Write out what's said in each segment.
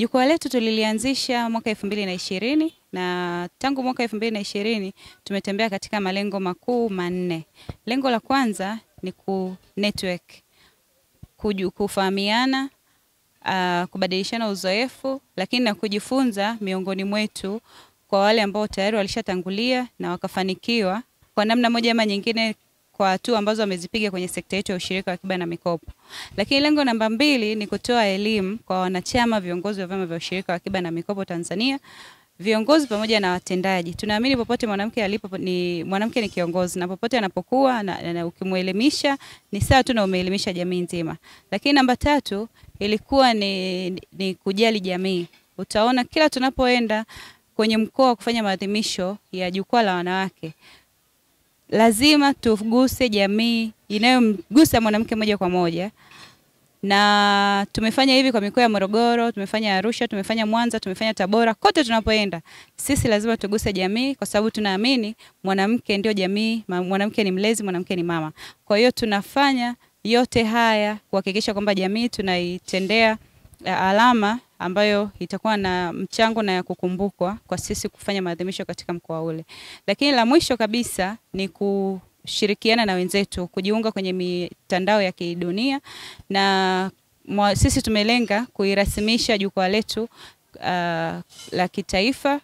Jukwaa letu tulilianzisha mwaka 2020 na tangu mwaka 2020 tumetembea katika malengo makuu manne. Lengo la kwanza ni network, kufahamiana, kubadilishana uzoefu, lakini na kujifunza miongoni mwetu kwa wale ambao tayari walishatangulia na wakafanikiwa kwa namna moja ama nyingine kwa hatua ambazo wamezipiga kwenye sekta yetu ya ushirika wa akiba na mikopo. Lakini lengo namba 2 ni kutoa elimu kwa wanachama, viongozi wa vyama vya ushirika wa akiba na mikopo Tanzania, viongozi pamoja na watendaji. Tunaamini popote mwanamke alipo mwanamke ni kiongozi, na popote anapokuwa na ukimuelimisha ni sawa tu na umeelimisha jamii nzima. Lakini namba 3 ilikuwa ni kujali jamii. Utaona kila tunapoenda kwenye mkoa kufanya maadhimisho ya jukwaa la wanawake, lazima tuguse jamii inayomgusa mwanamke moja kwa moja. Na tumefanya hivi kwa mikoa ya Morogoro, tumefanya Arusha, tumefanya Mwanza, tumefanya Tabora. Kote tunapoenda sisi lazima tuguse jamii, kwa sababu tunaamini mwanamke ndio jamii, mwanamke ni mlezi, mwanamke ni mama. Kwa hiyo tunafanya yote haya kuhakikisha kwamba jamii tunaitendea alama ambayo itakuwa na mchango na ya kukumbukwa kwa sisi kufanya maadhimisho katika mkoa ule. Lakini la mwisho kabisa ni kushirikiana na wenzetu, kujiunga kwenye mitandao ya kidunia, na sisi tumelenga kuirasimisha jukwaa letu la kitaifa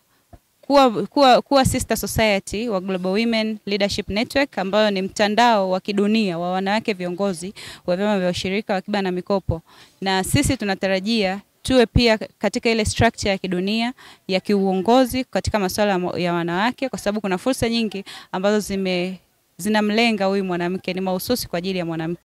kuwa sister society wa Global Women Leadership Network, ambayo ni mtandao wa kidunia wa wanawake viongozi wa vyama vya ushirika wa akiba na mikopo. Na sisi tunatarajia tuwe pia katika ile structure ya kidunia ya kiuongozi katika masuala ya wanawake, kwa sababu kuna fursa nyingi ambazo zinamlenga huyu mwanamke, ni mahususi kwa ajili ya mwanamke.